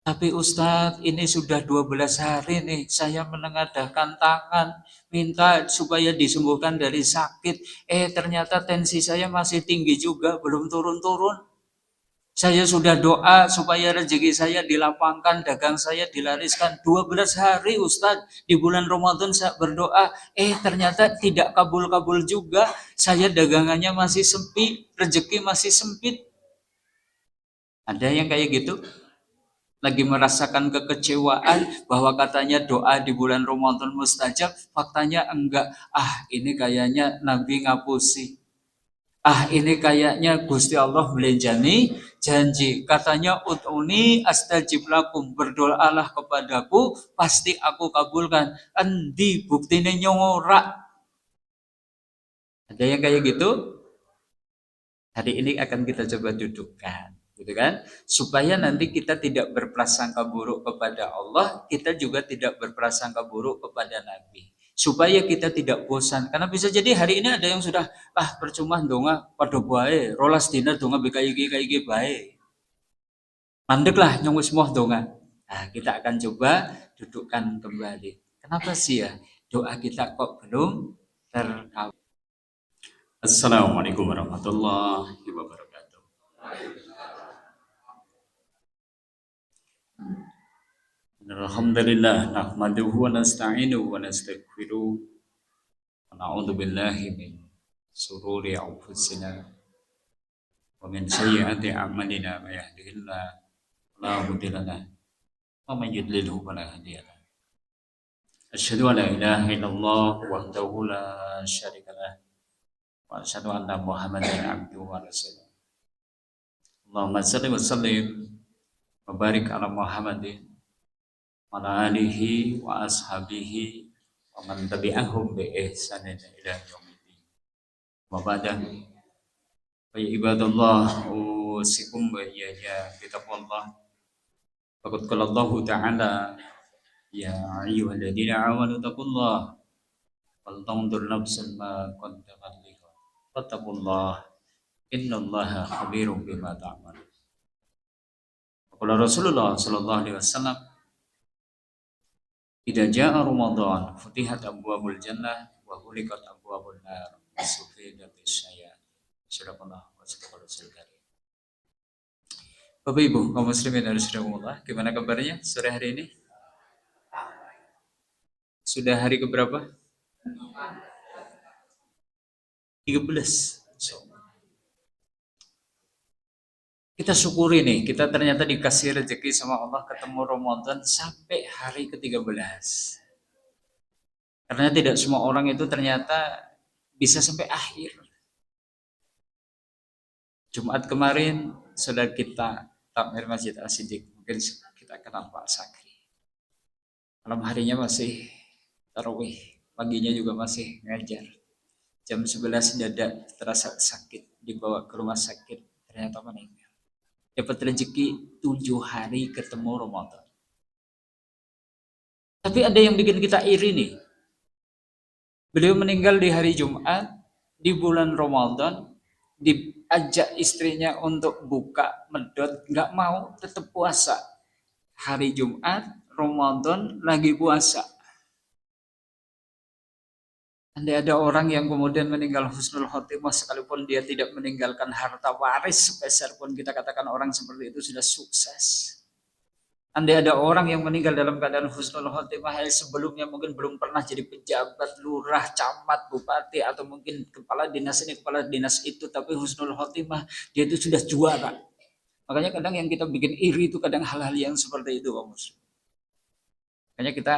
Tapi Ustadz, ini sudah 12 hari nih, saya menengadahkan tangan, minta supaya disembuhkan dari sakit. Ternyata tensi saya masih tinggi juga, belum turun-turun. Saya sudah doa supaya rezeki saya dilapangkan, dagang saya dilariskan. 12 hari Ustadz, di bulan Ramadan saya berdoa. Ternyata tidak kabul-kabul juga. Saya dagangannya masih sempit, rezeki masih sempit. Ada yang kayak gitu? Lagi merasakan kekecewaan bahwa katanya doa di bulan Ramadan mustajab, faktanya enggak. Ini kayaknya Nabi ngapusi. Ini kayaknya Gusti Allah melenjani janji. Katanya ut'uni astajib lakum, berdoalah kepadaku, pasti aku kabulkan. Endi buktine nyorak. Ada yang kayak gitu? Hari ini akan kita coba dudukkan, gitu kan? Supaya nanti kita tidak berprasangka buruk kepada Allah, kita juga tidak berprasangka buruk kepada Nabi. Supaya kita tidak bosan, karena bisa jadi hari ini ada yang sudah percuma donga pada bae, rolas dina donga BKIG bae. Mandek lah nyong wis moh donga. Kita akan coba dudukkan kembali. Kenapa sih ya doa kita kok belum terkabul? Assalamualaikum warahmatullahi wabarakatuh. Alhamdulillah nahmaduhu wa nasta'inuhu wa nastaghfiruh wa na'udzu billahi min sururi anfusina wa min sayyiati a'malina may yahdihillahu fala mudilla lahu wa may yudlilhu fala hadiya lahu. Asyhadu an la ilaha illallah wahdahu la syarika lahu wa asyhadu anna Muhammadan abduhu wa rasuluh. Allahumma shalli wa sallim wa barik ala Muhammadin wa ala alihi wa ashabihi wa man tabi'ahum bi ihsanin ila yaumil wa ba'da. Fa ya ibadallah usikum wa iyaya bitaqwallah. Faqad qala Allah ta'ala ya ayyuhalladzina amanu taqullah wal tanzur nafsun ma qaddamat lighad. Fattaqullah innallaha khabirum bima ta'malun. Qala Rasulullah sallallahu alaihi wasallam, idza jaa Ramadan futihat abwabul jannah wa ghuliqat abwabun nar sufidatis syayat. Sadaqallah wa sadaqal rasul karim. Bapak Ibu kaum muslimin dan rahimakumullah, gimana kabarnya sore hari ini? Sudah hari keberapa? 13. Kita syukuri nih, kita ternyata dikasih rezeki sama Allah ketemu Ramadan sampai hari ke-13. Karena tidak semua orang itu ternyata bisa sampai akhir. Jumat kemarin saudara kita takmir Masjid As-Siddiq, mungkin kita kenal Pak Sakri. Malam harinya masih tarawih, paginya juga masih ngajar. Jam 11 dada terasa sakit, dibawa ke rumah sakit, ternyata meninggal. Dapat rezeki 7 hari ketemu Ramadan. Tapi ada yang bikin kita iri nih. Beliau meninggal di hari Jumat, di bulan Ramadan, diajak istrinya untuk buka medot, nggak mau, tetap puasa. Hari Jumat, Ramadan, lagi puasa. Andai ada orang yang kemudian meninggal husnul khotimah sekalipun dia tidak meninggalkan harta waris sepeser pun, kita katakan orang seperti itu sudah sukses. Andai ada orang yang meninggal dalam keadaan husnul khotimah, sebelumnya mungkin belum pernah jadi pejabat, lurah, camat, bupati, atau mungkin kepala dinas ini, kepala dinas itu, tapi husnul khotimah, dia itu sudah juara. Makanya kadang yang kita bikin iri itu kadang hal-hal yang seperti itu, Pak Muslim. Makanya kita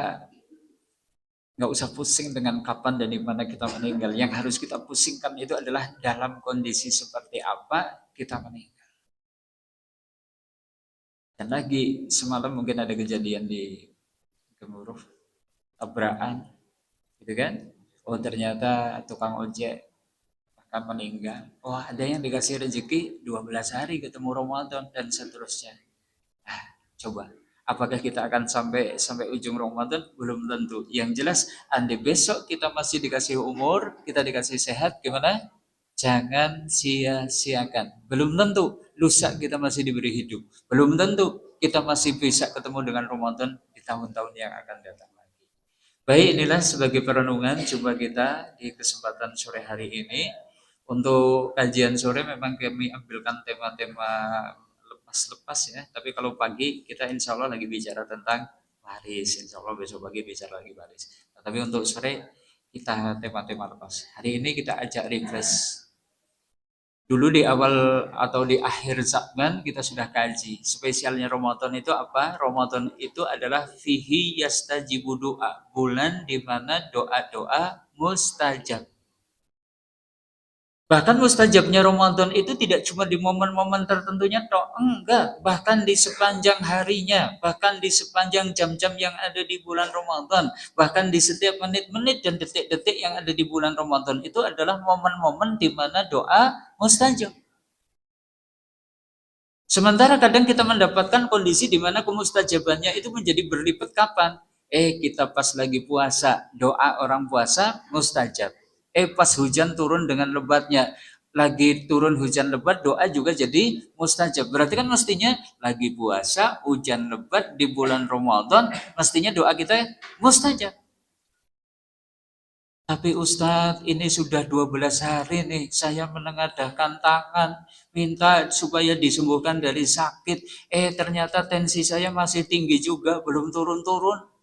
nggak usah pusing dengan kapan dan di mana kita meninggal. Yang harus kita pusingkan itu adalah dalam kondisi seperti apa kita meninggal. Dan lagi semalam mungkin ada kejadian di Gemuruh, tabrakan, gitu kan? Ternyata tukang ojek akan meninggal. Ada yang dikasih rezeki 12 hari ketemu Ramadan dan seterusnya. Coba. Apakah kita akan sampai ujung Ramadan? Belum tentu. Yang jelas, andai besok kita masih dikasih umur, kita dikasih sehat, gimana? Jangan sia-siakan. Belum tentu lusa kita masih diberi hidup. Belum tentu kita masih bisa ketemu dengan Ramadan di tahun-tahun yang akan datang lagi. Baik, inilah sebagai perenungan coba kita di kesempatan sore hari ini. Untuk kajian sore memang kami ambilkan tema-tema lepas-lepas ya. Tapi kalau pagi kita insya Allah lagi bicara tentang waris. Insya Allah besok pagi bicara lagi waris. Nah, tapi untuk sore kita tema-tema lepas. Hari ini kita ajak refresh. Dulu di awal atau di akhir Sa'ban kita sudah kaji. Spesialnya Ramadan itu apa? Ramadan itu adalah fihi yastajibu doa. Bulan di mana doa-doa mustajab. Bahkan mustajabnya Ramadan itu tidak cuma di momen-momen tertentunya toh, enggak, bahkan di sepanjang harinya, bahkan di sepanjang jam-jam yang ada di bulan Ramadan, bahkan di setiap menit-menit dan detik-detik yang ada di bulan Ramadan itu adalah momen-momen di mana doa mustajab. Sementara kadang kita mendapatkan kondisi di mana kemustajabannya itu menjadi berlipat kapan? Kita pas lagi puasa, doa orang puasa mustajab. Pas hujan turun dengan lebatnya, lagi turun hujan lebat, doa juga jadi mustajab. Berarti kan mestinya lagi puasa, hujan lebat di bulan Ramadan, mestinya doa kita mustajab. Tapi Ustadz, ini sudah 12 hari nih, saya menengadahkan tangan, minta supaya disembuhkan dari sakit. Ternyata tensi saya masih tinggi juga, belum turun-turun.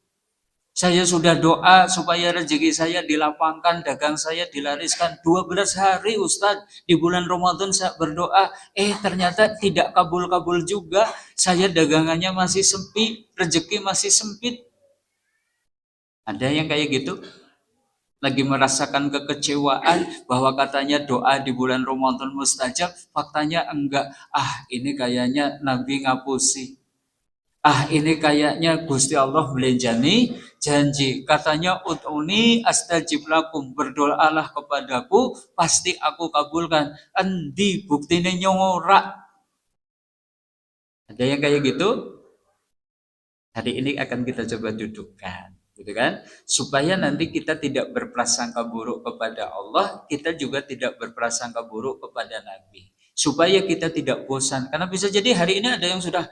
Saya sudah doa supaya rezeki saya dilapangkan, dagang saya dilariskan. 12 hari Ustadz, di bulan Ramadan saya berdoa. Ternyata tidak kabul-kabul juga. Saya dagangannya masih sempit, rezeki masih sempit. Ada yang kayak gitu? Lagi merasakan kekecewaan bahwa katanya doa di bulan Ramadan mustajab, faktanya enggak. Ini kayaknya Nabi ngapusi. Ini kayaknya Gusti Allah belenjani janji. Katanya ut'uni astajib lakum, berdoalah kepadaku, pasti aku kabulkan. Endi buktine nyorak. Ada yang kayak gitu? Hari ini akan kita coba dudukkan, gitu kan? Supaya nanti kita tidak berprasangka buruk kepada Allah, kita juga tidak berprasangka buruk kepada Nabi. Supaya kita tidak bosan, karena bisa jadi hari ini ada yang sudah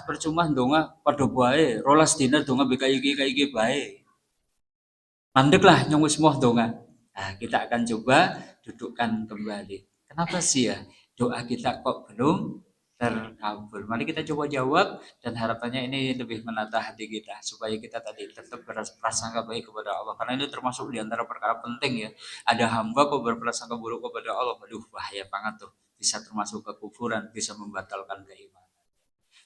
percuma donga pada bae, rolas dina donga BKIG bae. Mandek lah nyong wis moh donga. Nah, kita akan coba dudukkan kembali. Kenapa sih ya doa kita kok belum terkabul? Mari kita coba jawab dan harapannya ini lebih menata hati kita supaya kita tadi tetap berprasangka baik kepada Allah, karena ini termasuk di antara perkara penting ya. Ada hamba kok berprasangka buruk kepada Allah, aduh bahaya banget tuh, bisa termasuk kekufuran, bisa membatalkan keimanan.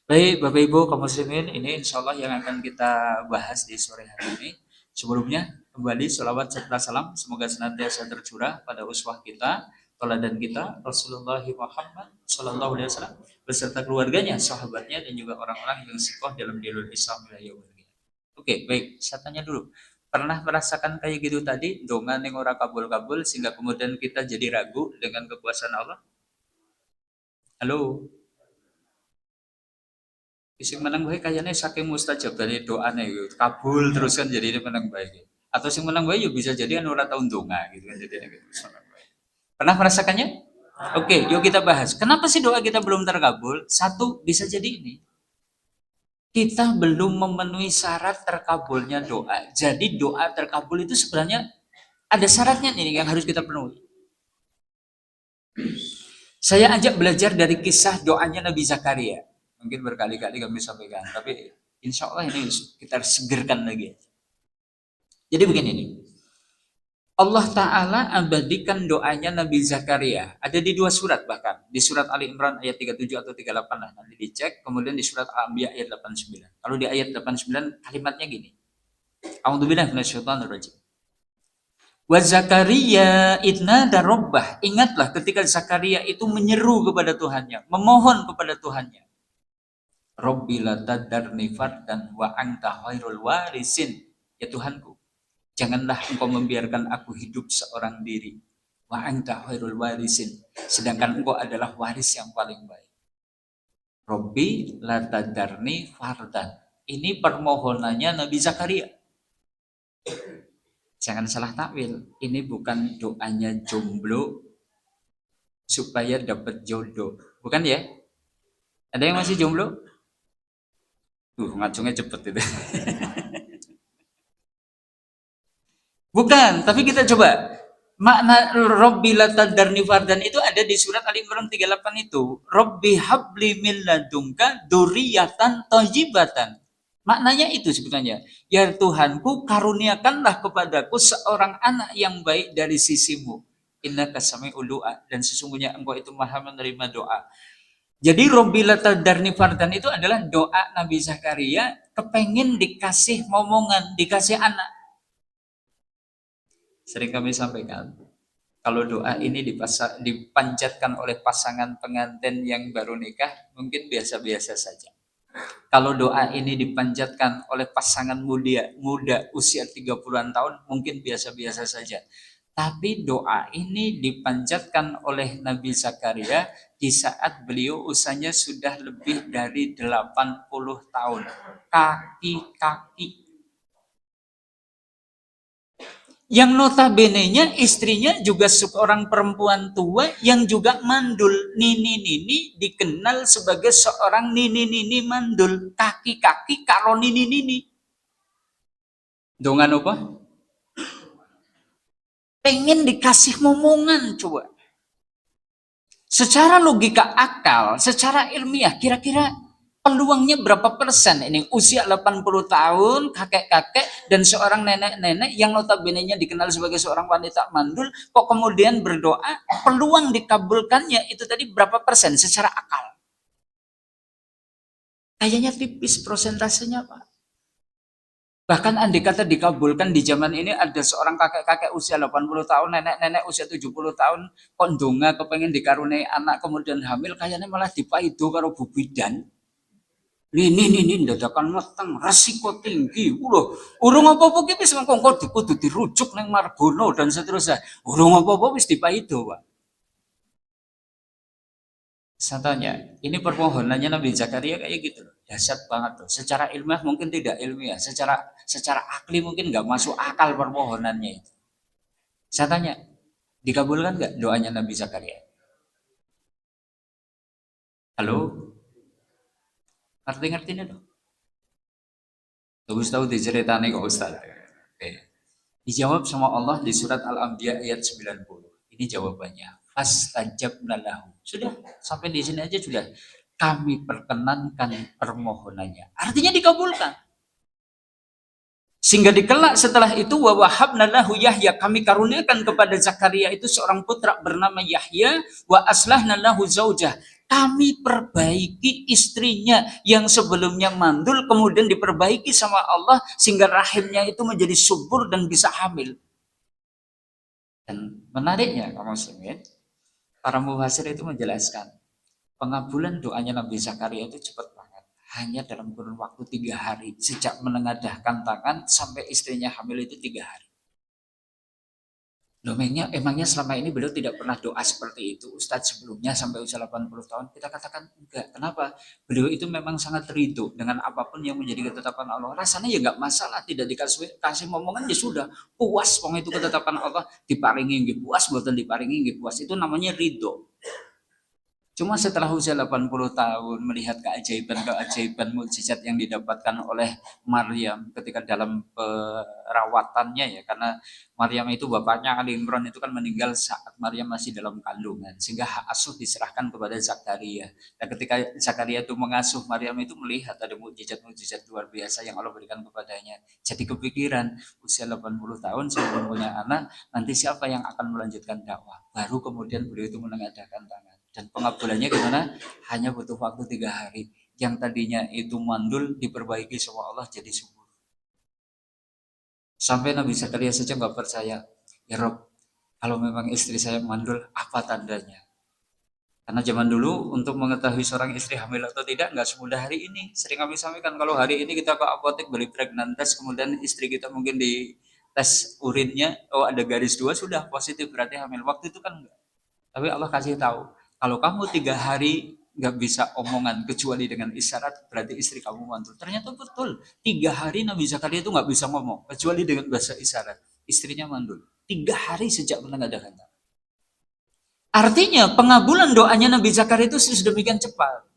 Baik Bapak Ibu kaum muslimin, ini insya Allah yang akan kita bahas di sore hari ini. Sebelumnya kembali salawat serta salam semoga senantiasa tercurah pada uswah kita, teladan kita Rasulullah Muhammad Sallallahu Alaihi Wasallam beserta keluarganya, sahabatnya dan juga orang-orang yang sikoh dalam dinul Islam. Oke, baik. Saya tanya dulu. Pernah merasakan kayak gitu tadi, dongan yang ora kabul-kabul sehingga kemudian kita jadi ragu dengan kekuasaan Allah? Halo. Sing menang bae kayaknya saking mustajab dari doanya gitu. Kabul terus kan jadi menang baik. Atau sing menang bae bisa jadi anu ora tau ndonga gitu kan jadi gitu. Pernah merasakannya? Oke, yuk kita bahas. Kenapa sih doa kita belum terkabul? Satu, bisa jadi ini. Kita belum memenuhi syarat terkabulnya doa. Jadi doa terkabul itu sebenarnya ada syaratnya nih yang harus kita penuhi. Saya ajak belajar dari kisah doanya Nabi Zakaria. Mungkin berkali-kali kami sampaikan, tapi insya Allah ini kita segerkan lagi. Jadi begini nih, Allah Ta'ala abadikan doanya Nabi Zakaria. Ada di 2 surat bahkan. Di surat Ali Imran ayat 37 atau 38 lah. Nanti dicek. Kemudian di surat Al-Anbiya ayat 89. Kalau di ayat 89 kalimatnya gini. A'udzubillahi minasyaitonirrajim. Wa Zakaria idna darobbah. Ingatlah ketika Zakaria itu menyeru kepada Tuhannya. Memohon kepada Tuhannya. Rabbi la tadarni fardan wa anta khairul warisin. Ya Tuhanku, janganlah engkau membiarkan aku hidup seorang diri. Wa anta khairul warisin. Sedangkan engkau adalah waris yang paling baik. Rabbi la tadarni fardan. Ini permohonannya Nabi Zakaria. Jangan salah takwil. Ini bukan doanya jomblo supaya dapat jodoh. Bukan ya? Ada yang masih jomblo? Ngacungnya cepet itu. Bukan, tapi kita coba. Makna Robbi latadarni fardan itu ada di surat Ali Imran 38 itu. Robbi habli min ladunka dzurriyyatan thayyibatan. Maknanya itu sebenarnya. Ya Tuhanku, karuniakanlah kepadaku seorang anak yang baik dari sisimu. Innaka sami'ul du'a, dan sesungguhnya engkau itu maha menerima doa. Jadi Robbi latadarni fardan itu adalah doa Nabi Zakaria kepengen dikasih momongan, dikasih anak. Sering kami sampaikan, kalau doa ini dipanjatkan oleh pasangan pengantin yang baru nikah, mungkin biasa-biasa saja. Kalau doa ini dipanjatkan oleh pasangan muda usia 30-an tahun, mungkin biasa-biasa saja. Tapi doa ini dipanjatkan oleh Nabi Zakaria di saat beliau usianya sudah lebih dari 80 tahun. Kaki-kaki. Yang notabene-nya istrinya juga seorang perempuan tua yang juga mandul. Nini-nini dikenal sebagai seorang nini-nini mandul. Kaki-kaki karo nini-nini. Dongan apa? Pengen dikasih momongan coba. Secara logika akal, secara ilmiah, kira-kira peluangnya berapa persen ini usia 80 tahun, kakek-kakek, dan seorang nenek-nenek yang notabene-nya dikenal sebagai seorang wanita mandul, kok kemudian berdoa, peluang dikabulkannya itu tadi berapa persen secara akal? Kayaknya tipis prosentasenya, Pak. Bahkan andai kata dikabulkan di zaman ini ada seorang kakek-kakek usia 80 tahun, nenek-nenek usia 70 tahun, kok ndonga kepengen dikaruniai anak kemudian hamil, kayaknya malah dipaido karo Bu Bidan. Ini dadakan meteng, resiko tinggi. Urung apa-apa ki wis mengko kudu dirujuk nang Margono dan seterusnya. Urung apa-apa wis dipaido, Pak. Saya tanya, ini permohonannya Nabi Zakaria kayak gitu loh. Dahsyat banget tuh. Secara ilmiah mungkin tidak ilmiah, secara akli mungkin nggak masuk akal permohonannya itu. Saya tanya, dikabulkan nggak doanya Nabi Zakaria? Halo, ngerti-ngerti nih dong. Terus tahu diceritani kok Ustaz. Oke. Dijawab sama Allah di surat Al-Anbiya ayat 90. Ini jawabannya. Fastajabna lahu. Sudah, sampai di sini aja sudah. Kami perkenankan permohonannya. Artinya dikabulkan. Sehingga dikelak setelah itu wa wahabna lahu Yahya, kami karuniakan kepada Zakaria itu seorang putra bernama Yahya, wa aslahna lahu zaujah, kami perbaiki istrinya yang sebelumnya mandul kemudian diperbaiki sama Allah sehingga rahimnya itu menjadi subur dan bisa hamil. Dan menariknya kaum muslimin, para muhasir itu menjelaskan pengabulan doanya Nabi Zakaria itu cepat banget, hanya dalam kurun waktu 3 hari sejak menengadahkan tangan sampai istrinya hamil itu 3 hari. Emangnya selama ini beliau tidak pernah doa seperti itu Ustadz sebelumnya sampai usia 80 tahun? Kita katakan enggak. Kenapa? Beliau itu memang sangat ridho dengan apapun yang menjadi ketetapan Allah. Rasanya ya enggak masalah, tidak dikasih momongan ya sudah. Puas pokoknya itu ketetapan Allah, diparingi nggih puas, mboten diparingi nggih puas. Itu namanya ridho. Cuma setelah usia 80 tahun melihat keajaiban mukjizat yang didapatkan oleh Maryam ketika dalam perawatannya ya, karena Maryam itu bapaknya Ali Imran itu kan meninggal saat Maryam masih dalam kandungan sehingga hak asuh diserahkan kepada Zakaria. Dan ketika Zakaria itu mengasuh Maryam itu melihat ada mukjizat luar biasa yang Allah berikan kepadanya. Jadi kepikiran usia 80 tahun sebelum punya anak, nanti siapa yang akan melanjutkan dakwah? Baru kemudian beliau itu menengadahkan tangan. Dan pengabulannya gimana? Hanya butuh waktu 3 hari. Yang tadinya itu mandul diperbaiki sama Allah jadi subur. Sampai Nabi Zakaria saja nggak percaya. Ya Rob, kalau memang istri saya mandul, apa tandanya? Karena zaman dulu untuk mengetahui seorang istri hamil atau tidak nggak semudah hari ini. Sering kami sampaikan kalau hari ini kita ke apotek beli pregnant test, kemudian istri kita mungkin di tes urinnya, oh ada garis 2 sudah positif berarti hamil. Waktu itu kan enggak. Tapi Allah kasih tahu, kalau kamu 3 hari nggak bisa omongan kecuali dengan isyarat, berarti istri kamu mandul. Ternyata betul. 3 hari Nabi Zakaria itu nggak bisa ngomong kecuali dengan bahasa isyarat. Istrinya mandul. 3 hari sejak menengadahkan tangan. Artinya pengabulan doanya Nabi Zakaria itu sedemikian cepat.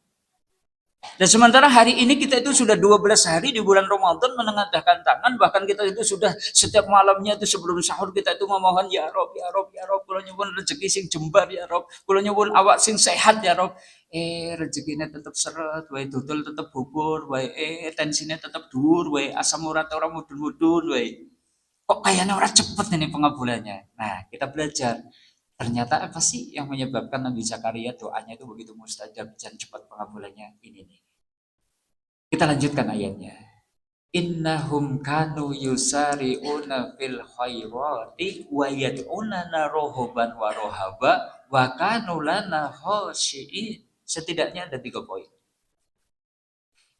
Dan sementara hari ini kita itu sudah 12 hari di bulan Ramadan menengadahkan tangan, bahkan kita itu sudah setiap malamnya itu sebelum sahur kita itu memohon ya Rob, ya Rob, ya Rob, kula nyuwun rezeki sing jembar ya Rob, kula nyuwun awak sing sehat ya Rob. Rezekinya tetap seret, wae dodol tetap bubur, wae tensinya tetap dur, wae asam urat orang mudun-mudun, wae. Kok kayaknya orang cepet ini pengabulannya. Nah, kita belajar. Ternyata apa sih yang menyebabkan Nabi Zakaria doanya itu begitu mustajab dan cepat pengabulannya? Ini nih. Kita lanjutkan ayatnya. Innahum kanu yusari'una fil khairati wa yad'unana rohoban wa rohaba wa kanu lana khosyi'in. Setidaknya ada 3 poin.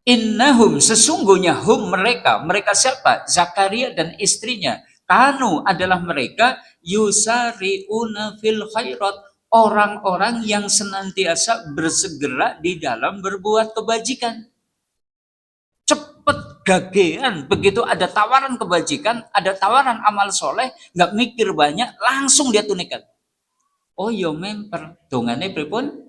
Innahum, sesungguhnya hum mereka. Mereka siapa? Zakaria dan istrinya. Kanu adalah mereka yusari'una fil khairat. Orang-orang yang senantiasa bersegera di dalam berbuat kebajikan. Cepet gagean. Begitu ada tawaran kebajikan, ada tawaran amal soleh, nggak mikir banyak, langsung dia tunaikan. Oh yo memper, dongane pripun?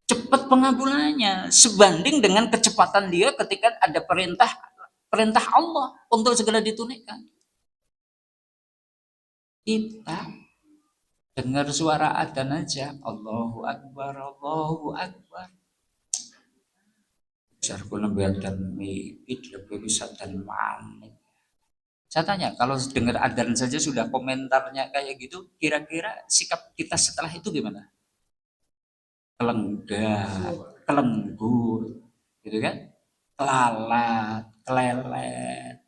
Cepat pengabulannya sebanding dengan kecepatan dia ketika ada perintah Allah untuk segera ditunaikan. Kita dengar suara adzan aja, Allahu Akbar, Allahu Akbar. Jarku lembaga dan lebih bisa dan manik. Saya tanya, kalau dengar adzan saja sudah komentarnya kayak gitu, kira-kira sikap kita setelah itu gimana? Kelenggak, kelenggut, gitu kan? Kelalat, kelelet,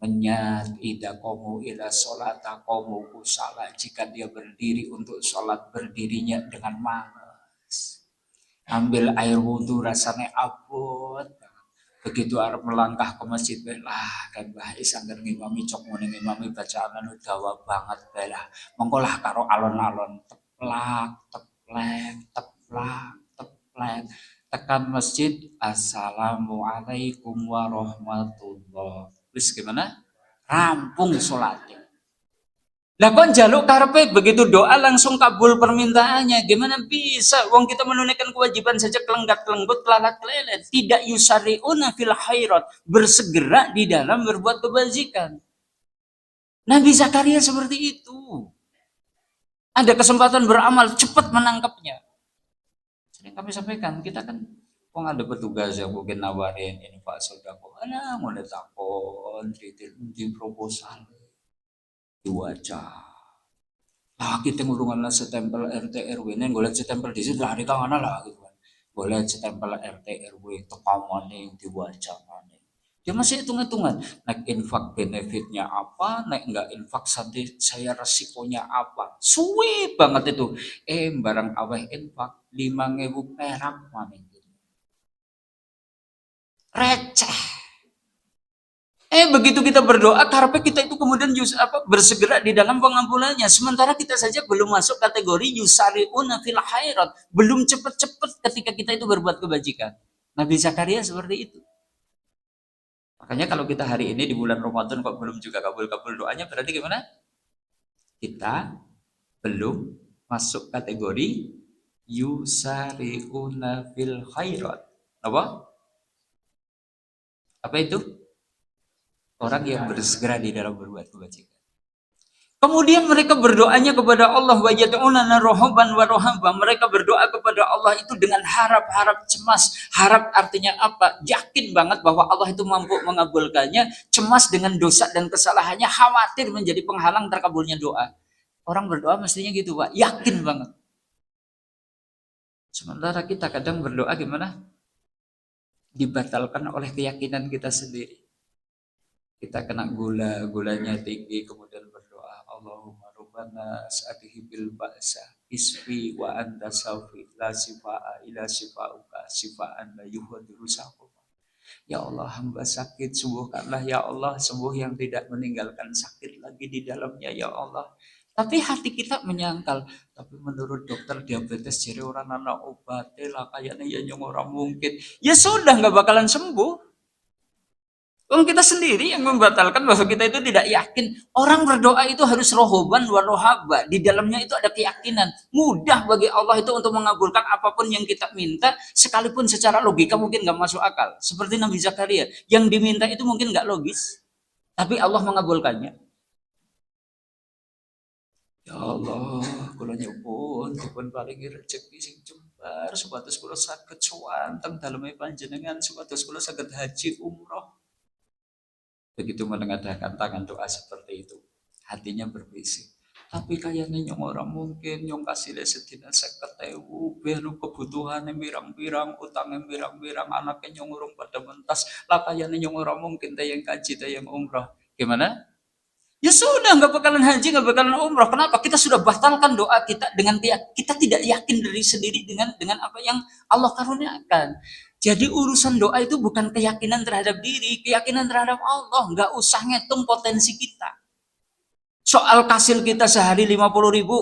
menyat, ida komu ila sholata komu kusala. Jika dia berdiri untuk sholat, berdirinya dengan malas. Ambil air wudhu rasanya abot. Begitu arep melangkah ke masjid, lah kan bahaya sanggar ngimami cok ngimami bacaan anu dawa banget lah. Mengkolah karo alon-alon teplak, teplek, teplak, teplek. Tekan masjid, assalamualaikum warahmatullah. Wis gimana? Rampung sholatnya. Lah kok njaluk karepe begitu doa langsung kabul permintaannya. Gimana bisa? Wong kita menunaikan kewajiban saja kelenggat-kelenggut, kelalat-kelelet. Tidak yusari'una fil khairat. Bersegera di dalam berbuat kebajikan. Nabi Zakaria seperti itu. Ada kesempatan beramal, cepat menangkapnya. Sering kami sampaikan, kita kan kok ada petugas yang mungkin nawarin infak sodako. Ada mau takon, di proposal. Diwaca. Kita ngurungan setempel RT RW ini golek setempel di situ hari tangan lah gitu kan. Golek setempel RT RW tekamane yang diwaca mana. Dia masih hitung-hitungan. Naik infak benefitnya apa, naik enggak infak saya resikonya apa. Suwe banget itu. Barang aweh infak 5.000 perak mana gitu. Receh. Begitu kita berdoa, karena kita itu kemudian bersegera di dalam pengampunannya. Sementara kita saja belum masuk kategori yusari'una fil khairat. Belum cepat-cepat ketika kita itu berbuat kebajikan. Nabi Zakaria seperti itu. Makanya kalau kita hari ini di bulan Ramadan kok belum juga kabul-kabul doanya, berarti gimana? Kita belum masuk kategori yusari'una fil khairat. Apa? Apa itu? Orang yang bersegera di dalam berbuat kebajikan. Kemudian mereka berdoanya kepada Allah, wa yad'unana rohaban wa rohaba. Mereka berdoa kepada Allah itu dengan harap-harap cemas. Harap artinya apa? Yakin banget bahwa Allah itu mampu mengabulkannya. Cemas dengan dosa dan kesalahannya, khawatir menjadi penghalang terkabulnya doa. Orang berdoa mestinya gitu, Pak. Yakin banget. Sementara kita kadang berdoa gimana? Dibatalkan oleh keyakinan kita sendiri. Kita kena gulanya tinggi, kemudian berdoa, Allahumma rabbana sa'atihi bil ba'sa isfi wa anta safi la sifa'a ila sifa'uka sifa'an la yuhadiru saquma. Ya Allah, hamba sakit, sembuhkanlah ya Allah, sembuh yang tidak meninggalkan sakit lagi di dalamnya ya Allah. Tapi hati kita menyangkal, tapi menurut dokter diabetes jadi orang anak obatnya lah kayaknya ya yang orang mungkin. Ya sudah nggak bakalan sembuh. Kita sendiri yang membatalkan bahwa kita itu tidak yakin. Orang berdoa itu harus rohoban wa rohaba. Di dalamnya itu ada keyakinan. Mudah bagi Allah itu untuk mengabulkan apapun yang kita minta, sekalipun secara logika mungkin nggak masuk akal. Seperti Nabi Zakaria, yang diminta itu mungkin nggak logis, tapi Allah mengabulkannya. Ya Allah, kula nyuwun dipun paringi rezeki sing jembar supados kula saged suwanteng daleme panjenengan, supados kula saged haji umroh. Begitu menengadahkan tangan doa seperti itu, hatinya berbisik. Tapi kayaknya nyong orang mungkin nyong kasih sedina 50.000, belu kebutuhannya mirang-mirang, utangnya mirang-mirang, anaknya nyong urung pada mentas, lah kayaknya nyong orang mungkin tayang kaji, tayang umroh. Gimana? Ya sudah, nggak bakalan haji, nggak bakalan umroh. Kenapa? Kita sudah batalkan doa kita dengan kita tidak yakin dari sendiri dengan apa yang Allah karuniakan. Jadi urusan doa itu bukan keyakinan terhadap diri, keyakinan terhadap Allah. Nggak usah ngitung potensi kita. Soal kasil kita sehari 50.000,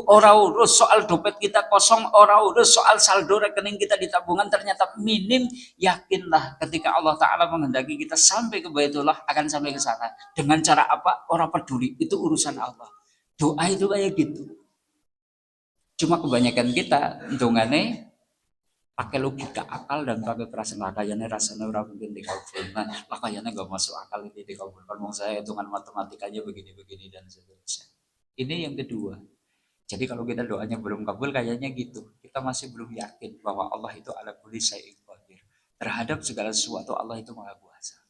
ora urus. Soal dompet kita kosong, ora urus. Soal saldo rekening kita di tabungan ternyata minim. Yakinlah ketika Allah Ta'ala menghendaki kita sampai ke Baitullah, akan sampai ke sana. Dengan cara apa? Orang peduli. Itu urusan Allah. Doa itu kayak gitu. Cuma kebanyakan kita, dongane pakai logika akal dan pakai perasaan lakayanya, rasanya orang mungkin dikabulkan, lakayanya gak masuk akal ini dikabulkan, mau saya hitungan matematikanya begini-begini dan seterusnya. Ini yang kedua. Jadi kalau kita doanya belum kabul kayaknya gitu, kita masih belum yakin bahwa Allah itu ala kulli syai'in qadir. Terhadap segala sesuatu Allah itu maha kuasa.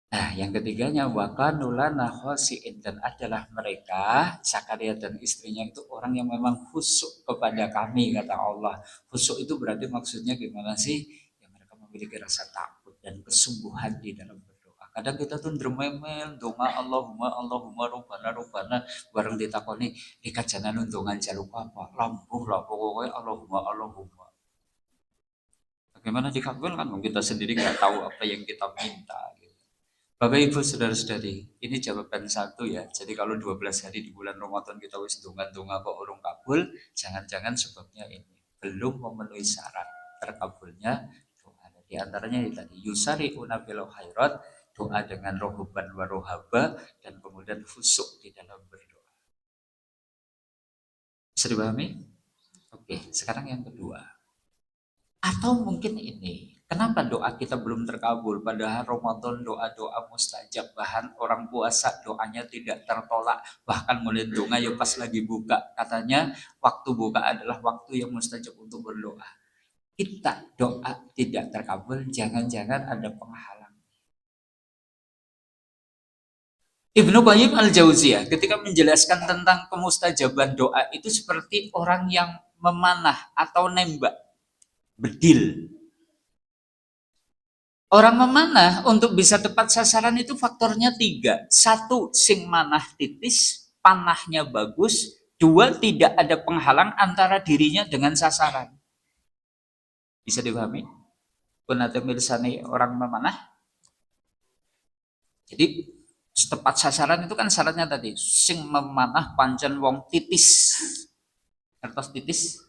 Nah, yang ketiganya wakanulana khosiin, dan adalah mereka Zakaria dan istrinya itu orang yang memang khusyuk kepada kami, kata Allah. Khusyuk itu berarti maksudnya gimana sih? Yang mereka memiliki rasa takut dan kesungguhan di dalam berdoa. Kadang kita tuh drememel doa Allahumma Allahumma robbana robbana, bareng ditakoni dikajanan untungan jaluk apa? Lambuh lah pokoknya Allahumma Allahumma. Bagaimana dikabul kan? Kita sendiri nggak tahu apa yang kita minta. Bapak Ibu saudara-saudari, ini jawaban satu ya. Jadi kalau 12 hari di bulan Ramadan kita wis donga-donga kok urung kabul, jangan-jangan sebabnya ini belum memenuhi syarat terkabulnya doa. Di antaranya ini tadi yusari'una fil khairat, doa dengan rohuban wa rohaba, dan kemudian khusyuk di dalam berdoa. Bisa dipahami? Oke, sekarang yang kedua. Atau mungkin ini, kenapa doa kita belum terkabul? Padahal Ramadan doa-doa mustajab, bahkan orang puasa doanya tidak tertolak. Bahkan mulai doa ya pas lagi buka. Katanya waktu buka adalah waktu yang mustajab untuk berdoa. Kita doa tidak terkabul, jangan-jangan ada penghalang. Ibnu Qayyim al-Jauziyah ketika menjelaskan tentang kemustajaban doa itu seperti orang yang memanah atau nembak bedil. Orang memanah untuk bisa tepat sasaran itu faktornya 3. 1, sing manah titis, panahnya bagus. 2, tidak ada penghalang antara dirinya dengan sasaran. Bisa dipahami? Penata mirsani orang memanah. Jadi tepat sasaran itu kan syaratnya tadi. Sing memanah pancen wong titis. Kertas titis.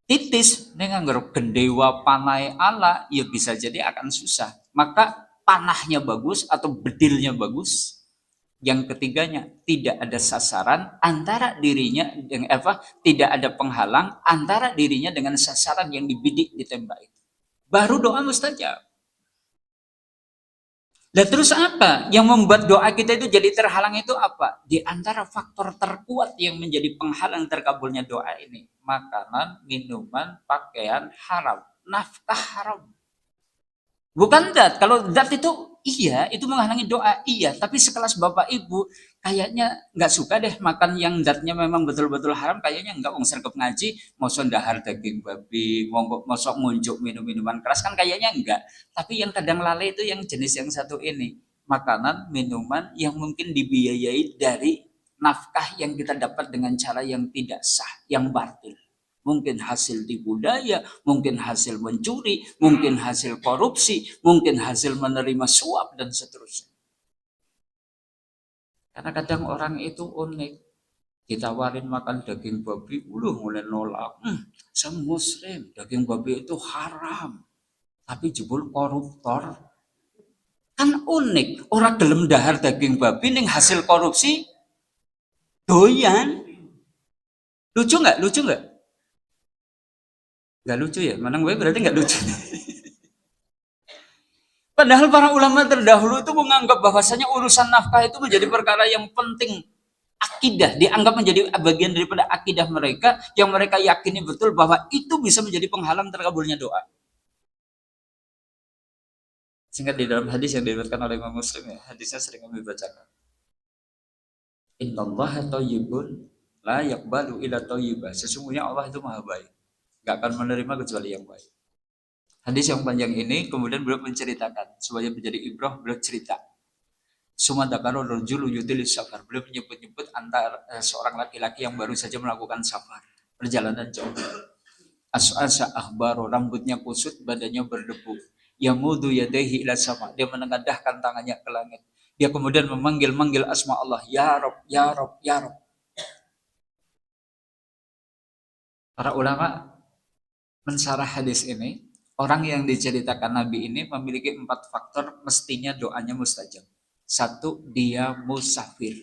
Titis dengan gendewa panai ala, ya bisa jadi akan susah. Maka panahnya bagus atau bedilnya bagus. Yang ketiganya tidak ada sasaran antara dirinya dengan tidak ada penghalang antara dirinya dengan sasaran yang dibidik ditembak itu. Baru doa mustajab. Dan terus apa yang membuat doa kita itu jadi terhalang itu apa? Di antara faktor terkuat yang menjadi penghalang terkabulnya doa ini, makanan, minuman, pakaian haram, nafkah haram. Bukan dat. Kalau dat itu iya, itu menghalangi doa, iya. Tapi sekelas bapak ibu kayaknya nggak suka deh makan yang datnya memang betul-betul haram. Kayaknya nggak, wong sergap ngaji, mau sondahar daging babi, mau sok ngunjuk minum-minuman keras kan kayaknya enggak. Tapi yang kadang lalai itu yang jenis yang satu ini, makanan, minuman yang mungkin dibiayai dari nafkah yang kita dapat dengan cara yang tidak sah, yang batil. Mungkin hasil tipu daya, mungkin hasil mencuri, mungkin hasil korupsi, mungkin hasil menerima suap, dan seterusnya. Karena kadang orang itu unik. Ditawarin makan daging babi, mulai nolak. Saya muslim, daging babi itu haram. tapi jebul koruptor. Kan unik, orang gelem dahar daging babi ning hasil korupsi doyan. Lucu nggak? Lucu nggak? Nggak lucu ya? Manang gue berarti nggak lucu. Padahal para ulama terdahulu itu menganggap bahwasanya urusan nafkah itu menjadi perkara yang penting. Akidah dianggap menjadi bagian daripada akidah mereka yang mereka yakini betul bahwa itu bisa menjadi penghalang terkabulnya doa. Sehingga di dalam hadis yang diriwayatkan oleh Imam Muslim ya, hadisnya sering kami bacakan. Innallaha thayyibun la yaqbalu illa thayyibah. Sesungguhnya Allah itu maha baik, nggak akan menerima kecuali yang baik. Hadis yang panjang ini kemudian beliau menceritakan supaya menjadi ibrah, beliau cerita. Sumadakaro rojulu yutilis safar. Beliau menyebut-nyebut antara seorang laki-laki yang baru saja melakukan safar, perjalanan jauh. As'asa ahbaro, rambutnya kusut, badannya berdebu. Yamudu yadehi ila sama. Dia menengadahkan tangannya ke langit. Dia kemudian memanggil-manggil asma Allah. Ya Rob, ya Rob, ya Rob. Para ulama mensarah hadis ini, orang yang diceritakan Nabi ini memiliki 4 faktor mestinya doanya mustajab. 1, dia musafir.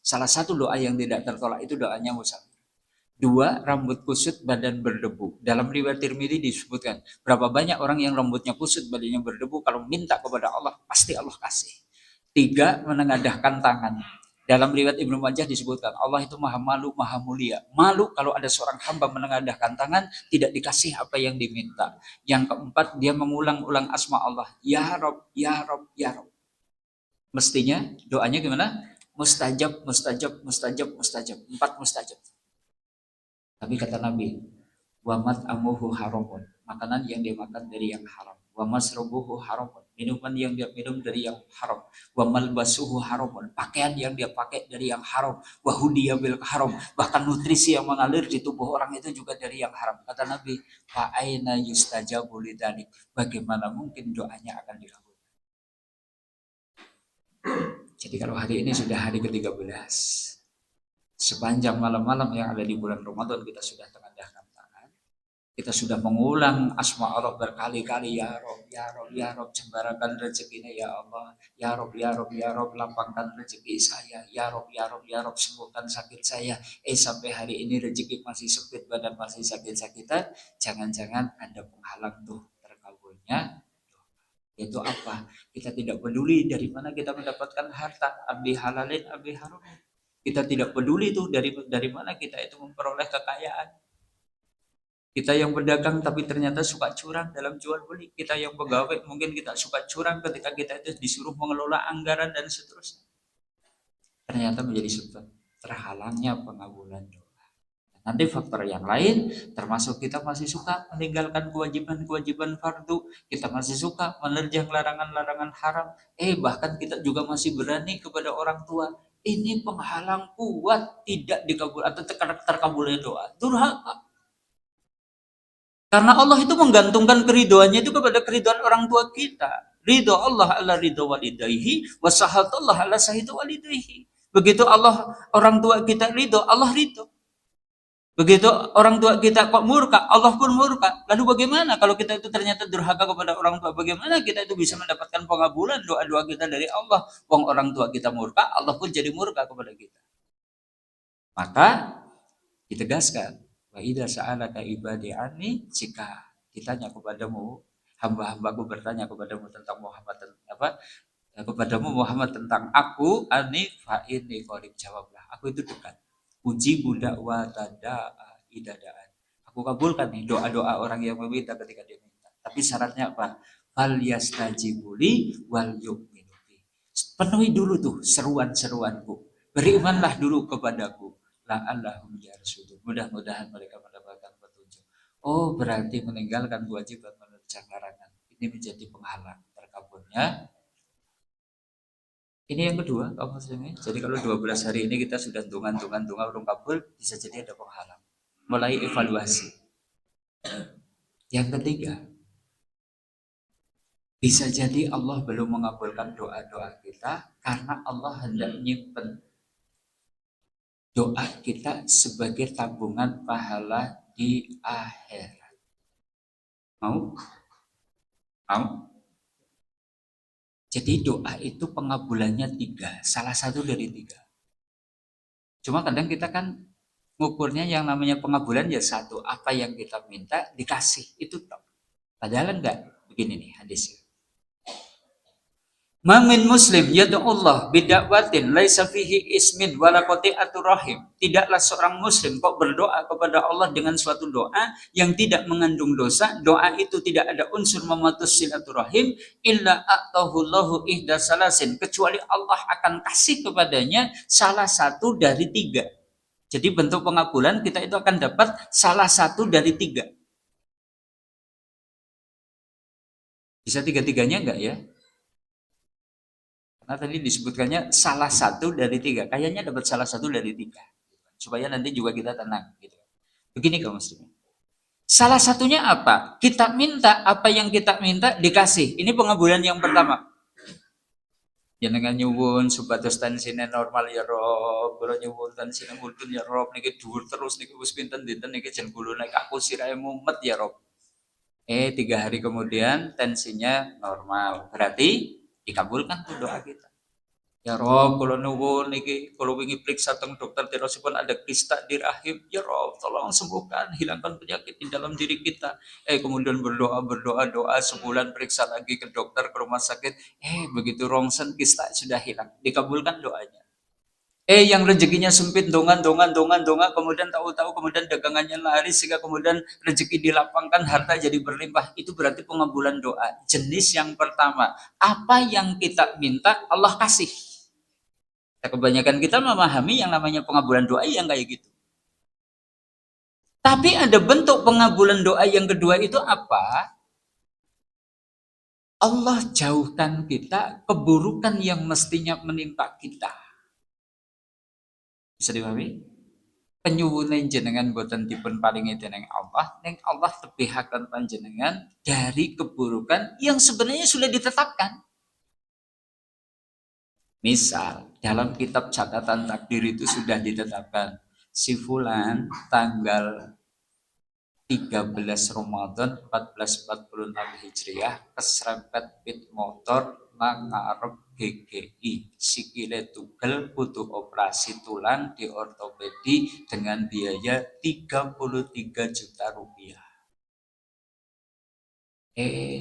Salah satu doa yang tidak tertolak itu doanya musafir. 2, rambut kusut, badan berdebu. Dalam riwayat Tirmidzi disebutkan, berapa banyak orang yang rambutnya kusut, badannya berdebu, kalau minta kepada Allah, pasti Allah kasih. 3, menengadahkan tangan. Dalam riwayat Ibnu Majah disebutkan, Allah itu maha malu, maha mulia. Malu kalau ada seorang hamba menengadahkan tangan, tidak dikasih apa yang diminta. Yang keempat, dia mengulang-ulang asma Allah. Ya Rob, ya Rob, ya Rob. Mestinya doanya gimana? Mustajab, mustajab, mustajab, mustajab. 4 mustajab. Tapi kata Nabi, wamat amuhu haramun, makanan yang dia makan dari yang haram. Wamasrobuhu haramun, minuman yang dia minum dari yang haram. Wamalbasuhu haramun, pakaian yang dia pakai dari yang haram. Wahudiya bil haram, bahkan nutrisi yang mengalir di tubuh orang itu juga dari yang haram. Kata Nabi, fa'aina yustajabu lidzalik, bagaimana mungkin doanya akan dikabulkan. Jadi kalau hari ini sudah hari ke-13, sepanjang malam-malam yang ada di bulan Ramadan kita sudah tengadahkan tangan, kita sudah mengulang asma Allah berkali-kali, ya Rob, ya Rob, ya Rob, jembarakan rezekinya ya Allah, ya Rob, ya Rob, ya Rob, lapangkan rezeki saya, ya Rob, ya Rob, ya Rob, sembuhkan sakit saya. Sampai hari ini rezeki masih sempit, badan masih sakit-sakitan, jangan-jangan ada penghalang tuh terkabulnya. Itu apa? Kita tidak peduli dari mana kita mendapatkan harta, abi halalin, abi haram. Kita tidak peduli tuh dari mana kita itu memperoleh kekayaan. Kita yang berdagang tapi ternyata suka curang dalam jual beli. Kita yang pegawai mungkin kita suka curang ketika kita itu disuruh mengelola anggaran dan seterusnya. Ternyata menjadi sebab terhalangnya pengabulan doa. Nanti faktor yang lain termasuk kita masih suka meninggalkan kewajiban-kewajiban fardu, kita masih suka menerjang larangan-larangan haram, bahkan kita juga masih berani kepada orang tua. Ini penghalang kuat tidak dikabul atau terkabulnya doa. Durhaka. Karena Allah itu menggantungkan keridoannya itu kepada keridoan orang tua kita. Ridho Allah ala ridho walidayhi, wasahatullah ala sahidu walidayhi. Begitu Allah orang tua kita ridho, Allah ridho. Begitu orang tua kita kok murka, Allah pun murka. Lalu bagaimana kalau kita itu ternyata durhaka kepada orang tua? Bagaimana kita itu bisa mendapatkan pengabulan doa-doa kita dari Allah? Wong orang tua kita murka, Allah pun jadi murka kepada kita. Maka ditegaskan, wa idza sa'alaka ibadi anni, jika ditanya kepadamu, hamba-hambaku bertanya kepadamu tentang Muhammad kepadamu Muhammad tentang aku, ani fa inni qarib, jawablah, aku itu dekat. Uji budak wa tada idadaan. Aku kabulkan nih doa-doa orang yang meminta ketika dia minta. Tapi syaratnya apa? Fal yastajibuli wal yu'minu bi. Penuhi dulu tuh seruan-seruanku. Berimanlah dulu kepadaku. La'allahum yarsudun. Mudah-mudahan mereka mendapatkan petunjuk. Oh, berarti meninggalkan kewajiban menerjang larangan. Ini menjadi penghalang terkabulnya. Ini yang kedua, kaum muslimin. Jadi kalau 12 hari ini kita sudah tungan belum kabul, bisa jadi ada penghalang. Mulai evaluasi. Yang ketiga, bisa jadi Allah belum mengabulkan doa-doa kita karena Allah hendak nyimpen doa kita sebagai tabungan pahala di akhirat. Mau? Mau? Jadi doa itu pengabulannya 3, salah satu dari 3. Cuma kadang kita kan ngukurnya yang namanya pengabulan ya satu, apa yang kita minta dikasih, itu top. Padahal enggak, begini nih hadisnya. Mamin muslim yad'ullah bidakwatin laisa fihi ismin wala qati'atur rahim. Tidaklah seorang muslim kok berdoa kepada Allah dengan suatu doa yang tidak mengandung dosa. Doa itu tidak ada unsur memutus silaturahim illa atahullahu ihda salasin, kecuali Allah akan kasih kepadanya salah satu dari 3. Jadi bentuk pengabulan kita itu akan dapat salah satu dari 3. Bisa 3-3-nya enggak ya? Karena tadi disebutkannya salah satu dari 3. Kayaknya dapat salah satu dari 3. Supaya nanti juga kita tenang. Gitu. Begini kaum muslimin. Salah satunya apa? Kita minta apa yang kita minta dikasih. Ini pengabulan yang pertama. Jenengan nyuwun supados tansine normal ya Rob, kula nyuwun tansine mudhun ya Rob, niki dhuwur terus niki wis pinten dinten niki jen kula nek aku sirahe mumet ya Rob. 3 hari kemudian tensinya normal. Berarti dikabulkan tuh doa kita. Ya Rob, kalau nuwun niki, kalau wingi periksa teng dokter terosipun ada kista di rahim. Ya Rob, tolong sembuhkan, hilangkan penyakit di dalam diri kita. Kemudian berdoa sebulan periksa lagi ke dokter ke rumah sakit. Begitu rongsen kista sudah hilang, dikabulkan doanya. Yang rezekinya sempit, dongan, kemudian tahu-tahu kemudian dagangannya laris sehingga kemudian rezeki dilapangkan, harta jadi berlimpah. Itu berarti pengabulan doa. Jenis yang pertama, apa yang kita minta Allah kasih. Kebanyakan kita memahami yang namanya pengabulan doa yang kayak gitu. Tapi ada bentuk pengabulan doa yang kedua itu apa? Allah jauhkan kita keburukan yang mestinya menimpa kita. Bisa dipahami? Penyuwunan jenengan boten dipun paringi dening Allah, ning Allah tebihaken panjenengan dari keburukan yang sebenarnya sudah ditetapkan. Misal, dalam kitab catatan takdir itu sudah ditetapkan si fulan tanggal 13 Ramadan 1446 Hijriah keserempet pit motor nang ngarep GGI, sikile tugel butuh operasi tulang di ortopedi dengan biaya 33 juta rupiah.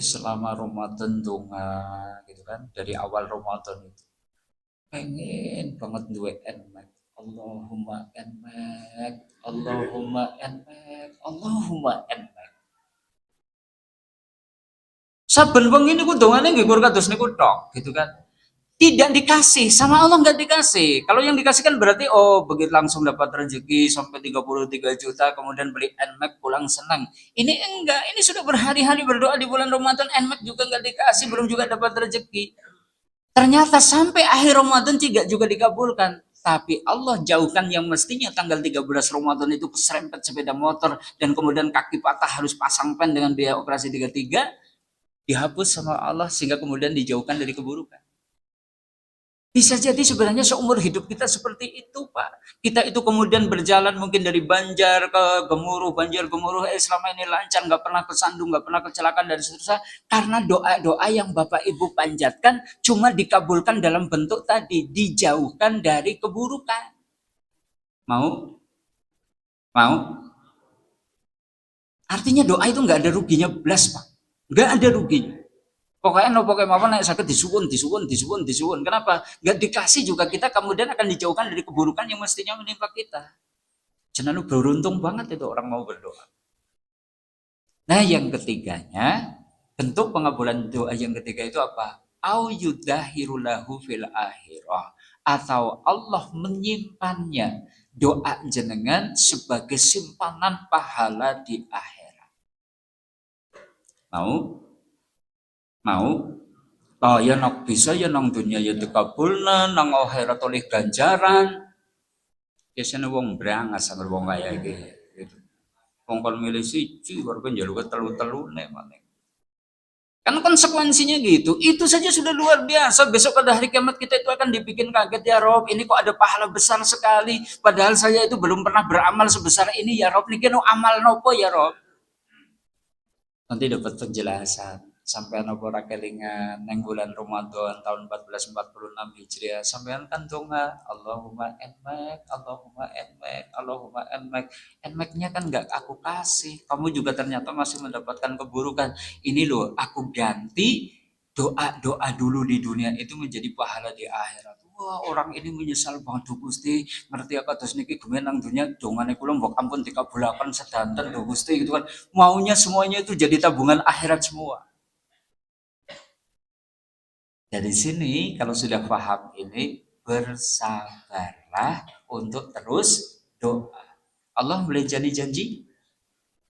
Selama Ramadan donga gitu kan, dari awal Ramadan itu pengen banget duwe NMAX. Allahumma NMAX, Allahumma NMAX, Allahumma NMAX. Saben wengi niku dongane nggih kur kados niku tok, gitu kan. Tidak dikasih, sama Allah nggak dikasih. Kalau yang dikasih kan berarti begitu langsung dapat rezeki sampai 33 juta, kemudian beli NMAX pulang senang. Ini enggak, ini sudah berhari-hari berdoa di bulan Ramadan, NMAX juga nggak dikasih, belum juga dapat rezeki. Ternyata sampai akhir Ramadan juga dikabulkan. Tapi Allah jauhkan yang mestinya tanggal 13 Ramadan itu keserempet sepeda motor dan kemudian kaki patah harus pasang pen dengan biaya operasi 33, dihapus sama Allah sehingga kemudian dijauhkan dari keburukan. Bisa jadi sebenarnya seumur hidup kita seperti itu, Pak. Kita itu kemudian berjalan mungkin dari Banjar ke Gemuruh, Banjar Gemuruh, selama ini lancar, nggak pernah kesandung, nggak pernah kecelakaan dan seterusnya. Karena doa-doa yang Bapak Ibu panjatkan cuma dikabulkan dalam bentuk tadi, dijauhkan dari keburukan. Mau? Artinya doa itu nggak ada ruginya belas, Pak. Nggak ada ruginya. Pokoknya apa naik sakit disuwun. Kenapa? Gak dikasih juga kita kemudian akan dijauhkan dari keburukan yang mestinya menimpa kita. Jangan beruntung banget itu orang mau berdoa. Nah yang ketiganya, bentuk pengabulan doa yang ketiga itu apa? Au yudahirulahu fil akhirah. Atau Allah menyimpannya doa jenengan sebagai simpanan pahala di akhirat. Mau ya nok bisa ya nang dunia ya dikabulna, nang akhirat oleh ganjaran. Biasanya wong brangas sama wong kaya gitu. Wong kon milih siji baru kan jaluk telu-telune maneh. Kan konsekuensinya gitu. Itu saja sudah luar biasa. Besok pada hari kiamat kita itu akan dibikin kaget, ya Rob. Ini kok ada pahala besar sekali. Padahal saya itu belum pernah beramal sebesar ini, ya Rob. Niki no amal nopo ya Rob. Nanti dapat penjelasan. Sampean apa ora kelingan neng bulan Ramadan tahun 1446 Hijriah sampean kan donga Allahumma enmek Allahumma enmek Allahumma enmek. Enmeknya kan nggak aku kasih, kamu juga ternyata masih mendapatkan keburukan. Ini loh aku ganti doa-doa dulu di dunia itu menjadi pahala di akhirat. Wah, orang ini menyesal banget tuh Gusti, ngerti apa terus niki gemenang dunia dongane kula mbok ampun dikabulaken sedanten tuh Gusti gitu kan. Maunya semuanya itu jadi tabungan akhirat semua. Dari sini kalau sudah paham ini bersabarlah untuk terus doa. Allah boleh jadi janji?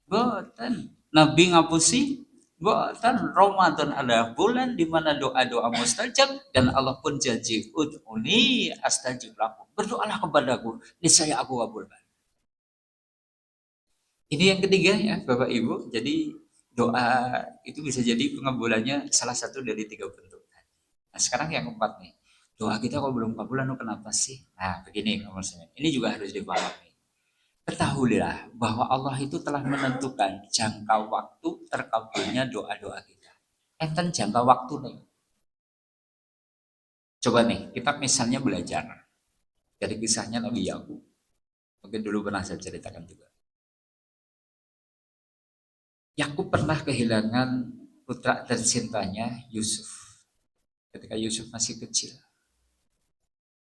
Boten. Nabi ngapusi? Boten. Ramadan adalah bulan di mana doa-doa mustajab dan Allah pun janji ud'uni astajib lakum. Berdoalah kepadaku, niscaya aku kabulkan. Ini yang ketiga ya Bapak Ibu. Jadi doa itu bisa jadi pengabulannya salah satu dari 3 bentuk. Nah sekarang yang keempat nih, doa kita kalau belum kabulan kenapa sih? Nah begini maksudnya, ini juga harus dipahami. Ketahuilah bahwa Allah itu telah menentukan jangka waktu terkabulnya doa-doa kita. Enten jangka waktu nih. Coba nih, kita misalnya belajar dari kisahnya Nabi Yakub. Mungkin dulu pernah saya ceritakan juga. Yakub pernah kehilangan putra tercintanya Yusuf. Ketika Yusuf masih kecil,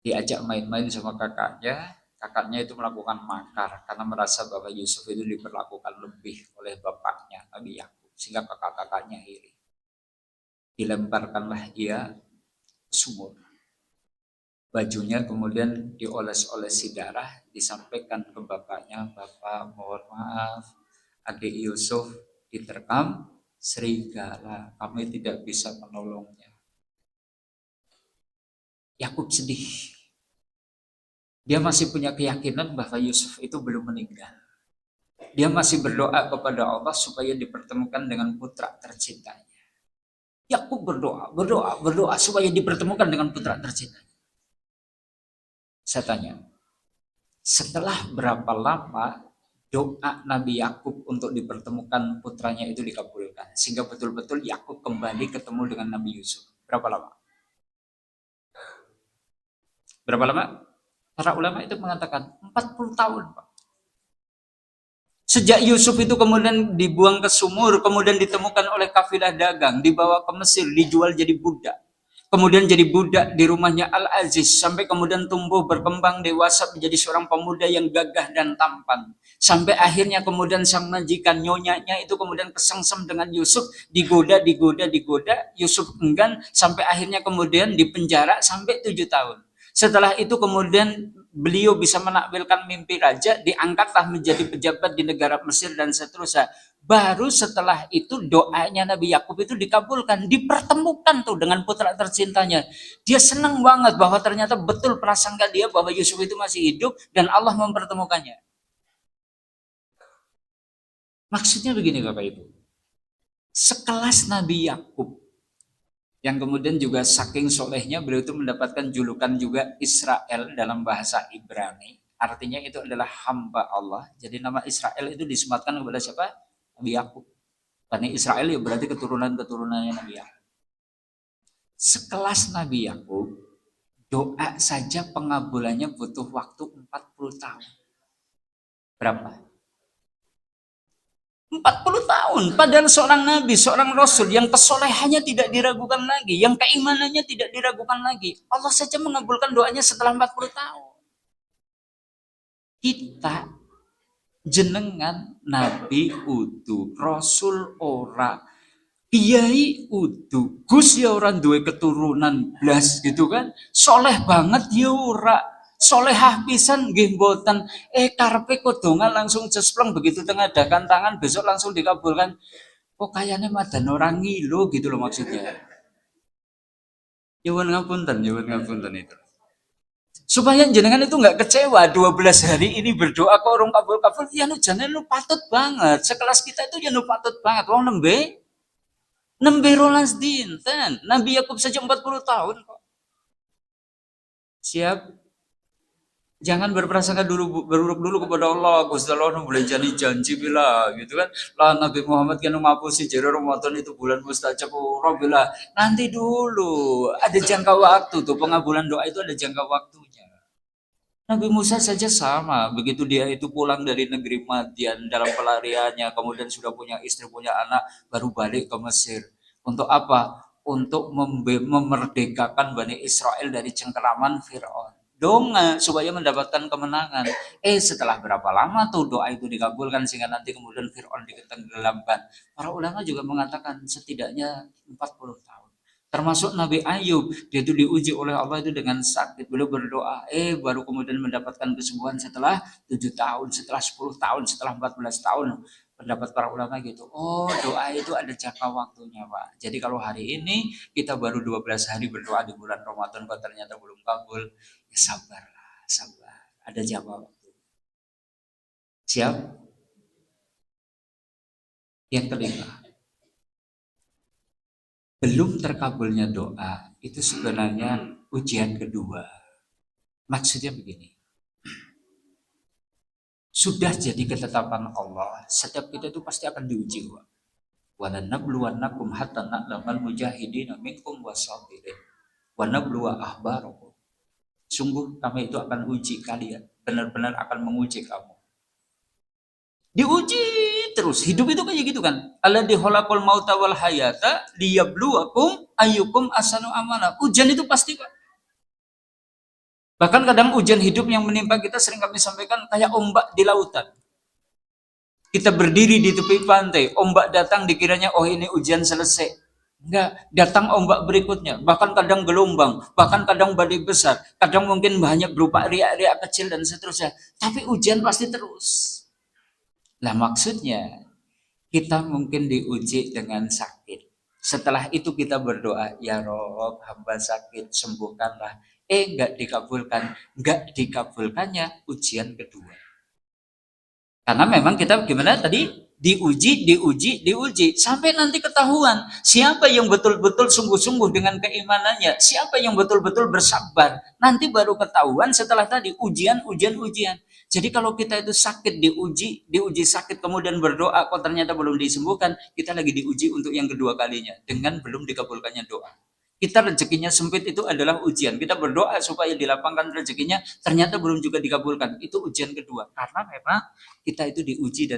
diajak main-main sama kakaknya itu melakukan makar karena merasa bahwa Yusuf itu diperlakukan lebih oleh bapaknya Nabi Yakub, sehingga kakak-kakaknya iri. Dilemparkanlah ia sumur. Bajunya kemudian dioles-olesi darah, disampaikan ke bapaknya, "Bapak, mohon maaf, adik Yusuf diterkam serigala, kami tidak bisa menolongnya." Yakub sedih. Dia masih punya keyakinan bahwa Yusuf itu belum meninggal. Dia masih berdoa kepada Allah supaya dipertemukan dengan putra tercintanya. Yakub berdoa supaya dipertemukan dengan putra tercintanya. Saya tanya, setelah berapa lama doa Nabi Yakub untuk dipertemukan putranya itu dikabulkan sehingga betul-betul Yakub kembali ketemu dengan Nabi Yusuf? Berapa lama? Berapa lama? Para ulama itu mengatakan 40 tahun, Pak. Sejak Yusuf itu kemudian dibuang ke sumur, kemudian ditemukan oleh kafilah dagang, dibawa ke Mesir, dijual jadi budak. Kemudian jadi budak di rumahnya Al-Aziz, sampai kemudian tumbuh berkembang dewasa menjadi seorang pemuda yang gagah dan tampan. Sampai akhirnya kemudian sang majikan nyonyanya itu kemudian kesengsem dengan Yusuf, digoda, Yusuf enggan, sampai akhirnya kemudian dipenjara sampai 7 tahun. Setelah itu kemudian beliau bisa menakwilkan mimpi raja, diangkatlah menjadi pejabat di negara Mesir dan seterusnya. Baru setelah itu doanya Nabi Yakub itu dikabulkan, dipertemukan tuh dengan putra tercintanya. Dia senang banget bahwa ternyata betul prasangka dia bahwa Yusuf itu masih hidup dan Allah mempertemukannya. Maksudnya begini Bapak Ibu, sekelas Nabi Yakub yang kemudian juga saking solehnya beliau itu mendapatkan julukan juga Israel dalam bahasa Ibrani. Artinya itu adalah hamba Allah. Jadi nama Israel itu disematkan kepada siapa? Nabi Yakub. Bani Israel ya berarti keturunan-keturunannya Nabi Yakub. Sekelas Nabi Yakub, doa saja pengabulannya butuh waktu 40 tahun. Berapa? 40 tahun. Padahal seorang nabi, seorang rasul yang kesolehannya tidak diragukan lagi, yang keimanannya tidak diragukan lagi. Allah saja mengabulkan doanya setelah 40 tahun. Kita jenengan nabi udu, rasul ora, kiai udu, Gus ya orang duwe keturunan blas gitu kan. Soleh banget ya ora. Solehah pisan nggih mboten karepe kodongan langsung cespleng begitu tengadakan tangan besok langsung dikabulkan. Kok kayaknya madan orang ngilo gitu loh maksudnya. Nyuwun ngapunten itu. Supaya jenengan itu nggak kecewa 12 hari ini berdoa kok orang kabul-kabul ya nu jane lu patut banget. Sekelas kita itu ya nu patut banget. Wong nembe rolas dinten. Nabi Yakub saja 40 tahun kok. Siap. Jangan berprasangka dulu beruruk dulu kepada Allah. Gusti Allah boleh jadi janji bila gitu kan. Lah Nabi Muhammad kan ngapusi jero Ramadan itu bulan mustajab ora bila. Nanti dulu ada jangka waktu tuh pengabulan doa itu ada jangka waktunya. Nabi Musa saja sama, begitu dia itu pulang dari negeri Madian dalam pelariannya, kemudian sudah punya istri, punya anak, baru balik ke Mesir. Untuk apa? Untuk memerdekakan Bani Israel dari cengkeraman Fir'aun. Donga supaya mendapatkan kemenangan. Setelah berapa lama tuh doa itu dikabulkan sehingga nanti kemudian Fir'aun ditenggelamkan. Para ulama juga mengatakan setidaknya 40 tahun. Termasuk Nabi Ayub, dia itu diuji oleh Allah itu dengan sakit. Beliau berdoa, baru kemudian mendapatkan kesembuhan setelah 7 tahun, setelah 10 tahun, setelah 14 tahun. Pendapat para ulama gitu. Oh, doa itu ada jangka waktunya, Pak. Jadi kalau hari ini kita baru 12 hari berdoa di bulan Ramadan kok ternyata belum kabul, ya sabarlah, sabar. Ada jangka waktu. Siap? Yang kelima, belum terkabulnya doa itu sebenarnya ujian kedua. Maksudnya begini, sudah jadi ketetapan Allah, setiap kita itu pasti akan diuji. Walanabluwannakum hatta na'lamal mujahidina minkum wasabirin wa nabluwa ahbarakum. Sungguh kami itu akan uji kalian, benar-benar akan menguji kamu. Diuji terus, hidup itu kayak gitu kan. Alladzi khalaqal mauta wal hayata liyabluwakum ayyukum ahsanu amala. Ujian itu pasti Pak. Bahkan kadang ujian hidup yang menimpa kita sering kami sampaikan kayak ombak di lautan. Kita berdiri di tepi pantai, ombak datang dikiranya oh ini ujian selesai. Enggak, datang ombak berikutnya, bahkan kadang gelombang, bahkan kadang badai besar, kadang mungkin banyak berupa riak-riak kecil dan seterusnya. Tapi ujian pasti terus. Nah maksudnya kita mungkin diuji dengan sakit. Setelah itu kita berdoa, ya Rob, hamba sakit, sembuhkanlah. Enggak dikabulkan. Enggak dikabulkannya ujian kedua. Karena memang kita gimana tadi? Diuji. Sampai nanti ketahuan siapa yang betul-betul sungguh-sungguh dengan keimanannya. Siapa yang betul-betul bersabar. Nanti baru ketahuan setelah tadi ujian. Jadi kalau kita itu sakit diuji sakit kemudian berdoa kok ternyata belum disembuhkan, kita lagi diuji untuk yang kedua kalinya dengan belum dikabulkannya doa. Kita rezekinya sempit itu adalah ujian. Kita berdoa supaya dilapangkan rezekinya, ternyata belum juga dikabulkan. Itu ujian kedua. Karena memang kita itu diuji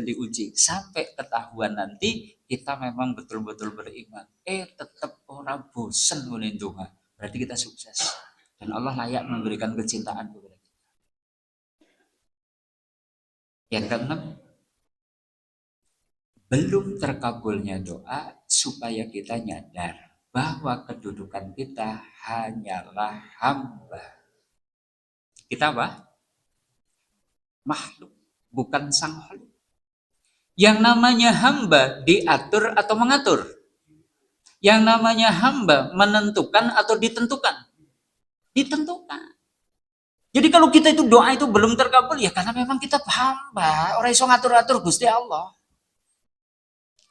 sampai ketahuan nanti kita memang betul-betul beriman. Tetap orang bosen menindungan. Berarti kita sukses. Dan Allah layak memberikan kecintaan kepada kita. Yang keenam, belum terkabulnya doa supaya kita nyadar bahwa kedudukan kita hanyalah hamba. Kita apa? Makhluk, bukan sang khalik. Yang namanya hamba diatur atau mengatur. Yang namanya hamba menentukan atau ditentukan. Ditentukan. Jadi kalau kita itu doa itu belum terkabul ya karena memang kita hamba, orang iso ngatur-atur Gusti Allah.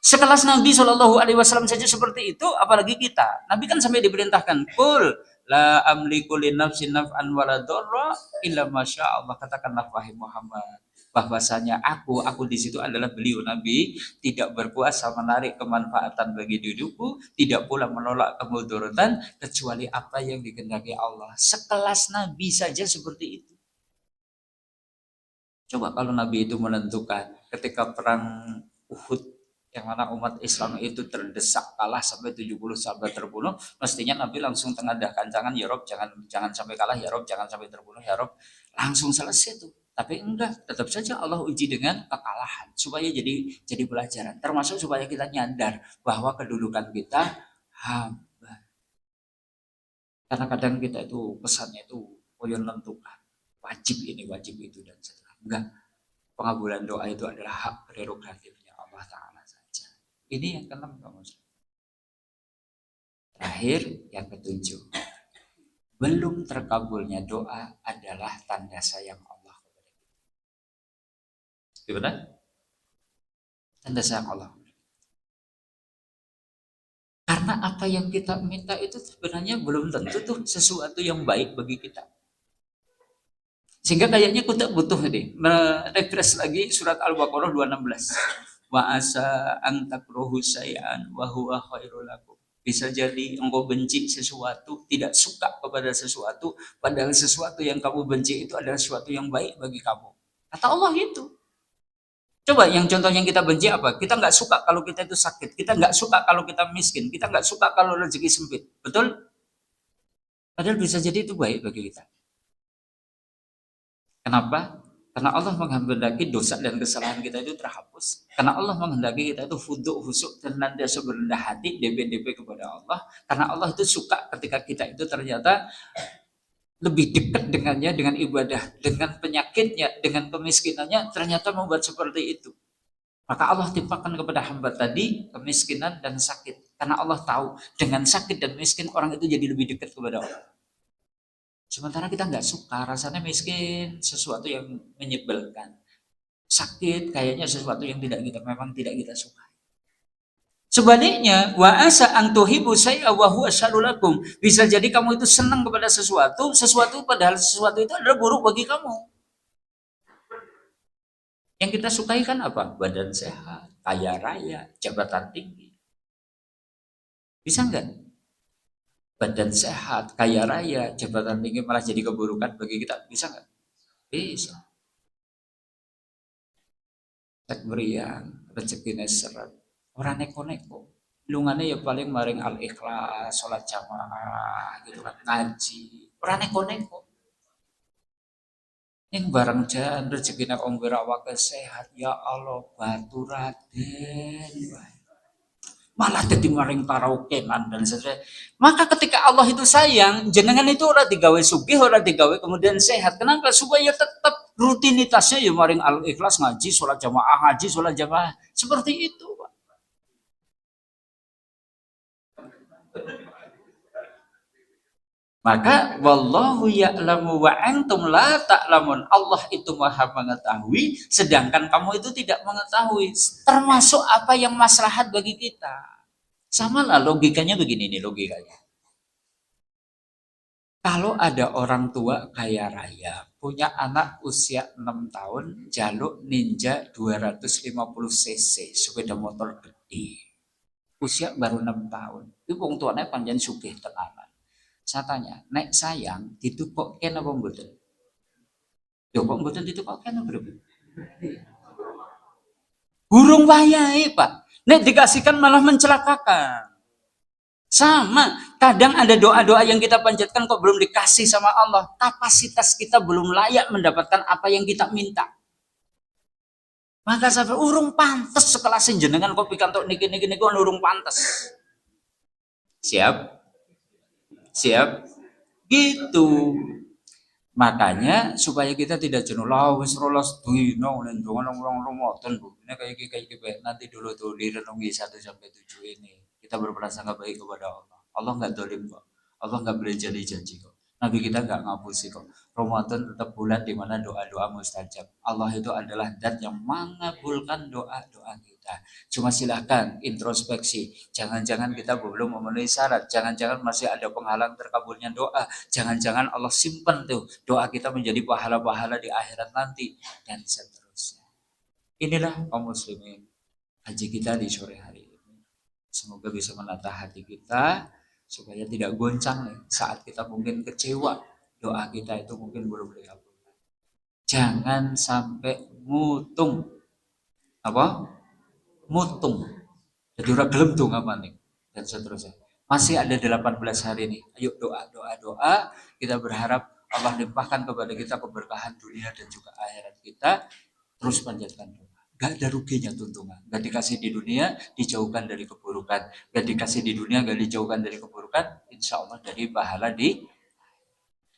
Sekelas Nabi Shallallahu Alaihi Wasallam saja seperti itu, apalagi kita. Nabi kan sampai diperintahkan, kul la amliku li nafsi naf'an wala dharra illa masya Allah. Katakanlah wahai Muhammad, bahwasanya aku di situ adalah beliau Nabi, tidak berkuasa menarik kemanfaatan bagi diriku, tidak pula menolak kemudorotan kecuali apa yang dikehendaki Allah. Sekelas Nabi saja seperti itu. Coba kalau Nabi itu menentukan ketika perang Uhud yang mana umat Islam itu terdesak kalah sampai 70 sahabat terbunuh, mestinya Nabi langsung tengadahkan jangan ya Rob, jangan sampai kalah ya Rob, jangan sampai terbunuh ya Rob, langsung selesai tuh. Tapi enggak, tetap saja Allah uji dengan kekalahan supaya jadi pelajaran, termasuk supaya kita nyadar bahwa kedudukan kita hamba. Karena kadang kita itu pesannya itu koyon menentukan wajib ini, wajib itu dan seterusnya. Enggak, pengabulan doa itu adalah hak prerogatifnya Allah Ta'ala. Ini yang keenam kamu. Terakhir yang ketujuh. Belum terkabulnya doa adalah tanda sayang Allah kepada kita. Gimana? Tanda sayang Allah. Karena apa yang kita minta itu sebenarnya belum tentu tuh sesuatu yang baik bagi kita. Sehingga kayaknya kita butuh nih refresh lagi surat Al-Baqarah 216. Wa asa an takruhu syai'an wa huwa khairul lakum. Bisa jadi engkau benci sesuatu, tidak suka kepada sesuatu, padahal sesuatu yang kamu benci itu adalah sesuatu yang baik bagi kamu. Kata Allah itu. Coba yang contoh yang kita benci apa? Kita nggak suka kalau kita itu sakit, kita nggak suka kalau kita miskin, kita nggak suka kalau rezeki sempit. Betul? Padahal bisa jadi itu baik bagi kita. Kenapa? Karena Allah menghendaki dosa dan kesalahan kita itu terhapus. Karena Allah menghendaki kita itu khudu, husuk, dan nantiasa berendah hati, DP kepada Allah. Karena Allah itu suka ketika kita itu ternyata lebih dekat dengannya, dengan ibadah, dengan penyakitnya, dengan kemiskinannya, ternyata membuat seperti itu. Maka Allah timpakan kepada hamba tadi kemiskinan dan sakit. Karena Allah tahu dengan sakit dan miskin orang itu jadi lebih dekat kepada Allah. Sementara kita nggak suka, rasanya miskin sesuatu yang menyebalkan. Sakit kayaknya sesuatu yang memang tidak kita suka. Sebaliknya, wa asa an tuhibu syai'a wa huwa syarrulakum. Bisa jadi kamu itu senang kepada sesuatu padahal sesuatu itu adalah buruk bagi kamu. Yang kita sukai kan apa? Badan sehat, kaya raya, jabatan tinggi. Bisa enggak? Badan sehat, kaya raya, jabatan tinggi malah jadi keburukan bagi kita. Bisa nggak? Bisa. Tak beriang, rezeki seret. Orang neko-neko. Lungane ya paling maring al-ikhlas, sholat jamaah, gitu kan, ngaji. Orang neko-neko. Yang barang jan rezeki nak om berawak sehat, ya Allah, batu raden. Malah jadi maring taraukenan dan seterusnya. Maka ketika Allah itu sayang, jenengan itu ora digawe sugih, ora digawe kemudian sehat. Kenapa? Supaya tetap rutinitasnya ya maring al-ikhlas, ngaji, sholat jamaah, seperti itu, Pak. Maka wallahu ya'lamu wa antum la ta'lamun. Allah itu Maha mengetahui sedangkan kamu itu tidak mengetahui. Termasuk apa yang maslahat bagi kita. Sama lah logikanya begini nih logikanya. Kalau ada orang tua kaya raya, punya anak usia 6 tahun, jaluk Ninja 250 cc, sepeda motor gede. Usia baru 6 tahun. Itu wong tuane panjang sugih tenanan. Saya tanya, nek sayang ditukokken apa mboten? Lho kok mboten ditukokken apa mboten? Burung wayahe, Pak. Nek dikasihkan malah mencelakakan. Sama, kadang ada doa-doa yang kita panjatkan kok belum dikasih sama Allah. Kapasitas kita belum layak mendapatkan apa yang kita minta. Maka saya urung pantes sekelas jenengan kok pikantuk niki urung pantes. Siap? Siap? Gitu. Makanya supaya kita tidak jenuh lah wis 12 dino ning orang moten Bu. Ini kayak nanti dulu tuh direnungi 1 sampai 7 ini. Kita berprasangka baik kepada Allah. Allah nggak dolim kok. Allah nggak boleh janji kok. Nabi kita nggak ngapusi kok. Ramadan tetap bulan di mana doa-doa mustajab. Allah itu adalah zat yang mengabulkan doa-doa kita. Cuma silahkan introspeksi. Jangan-jangan kita belum memenuhi syarat. Jangan-jangan masih ada penghalang terkabulnya doa. Jangan-jangan Allah simpan tuh doa kita menjadi pahala-pahala di akhirat nanti. Dan seterusnya. Inilah kaum muslimin haji kita di sore hari ini. Semoga bisa menata hati kita supaya tidak goncang nih saat kita mungkin kecewa doa kita itu mungkin belum dikabulkan. Jangan sampai mutung apa mutung jadi orang gelem tuh nih dan seterusnya. Masih ada 18 hari nih, ayo doa kita berharap Allah limpahkan kepada kita keberkahan dunia dan juga akhirat kita. Terus panjatkan doa. Gak ada ruginya tuntungan. Gak dikasih di dunia, dijauhkan dari keburukan. Gak dikasih di dunia, gak dijauhkan dari keburukan. Insya Allah dari pahala di.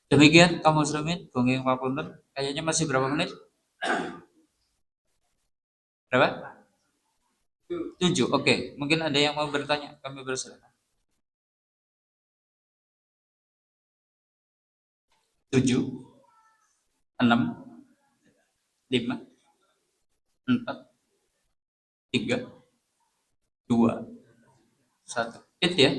Demikian kaum muslimin, bongeng papunten. Kayaknya masih berapa menit? Berapa? 7. Oke. Mungkin ada yang mau bertanya. Kami bersilakan. 7, 6, 5, 4, 3, 2, 1. Tit ya?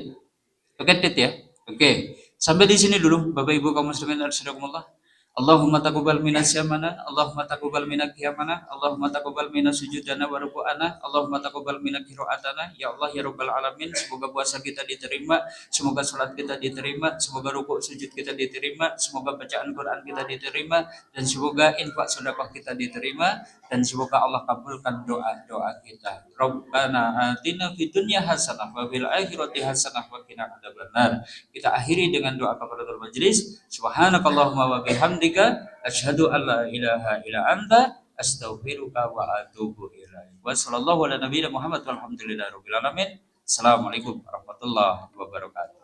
Oke, tit ya? Oke. Sampai di sini dulu Bapak Ibu kaum muslimin rahimakumullah. Allahumma taqabbal minna syamana, Allahumma taqabbal minna qiyamana, Allahumma taqabbal minna sujudana wa ruku'ana, Allahumma taqabbal minna qira'atana. Ya Allah ya Rabbal alamin, semoga puasa kita diterima, semoga salat kita diterima, semoga rukuk sujud kita diterima, semoga bacaan Quran kita diterima, dan semoga infak sedekah kita diterima, dan semoga Allah kabulkan doa-doa kita. Rabbana atina fid dunya hasanah wa fil akhirati hasanah wa qina adzabannar. Kita akhiri dengan doa kafaratul majelis. Subhanakallahumma wa bihamdika asyhadu an la ilaha illa anta astaghfiruka wa atubu ilaik. Wa sallallahu ala nabiyina Muhammad walhamdulillahi rabbil alamin. Assalamualaikum warahmatullahi wabarakatuh.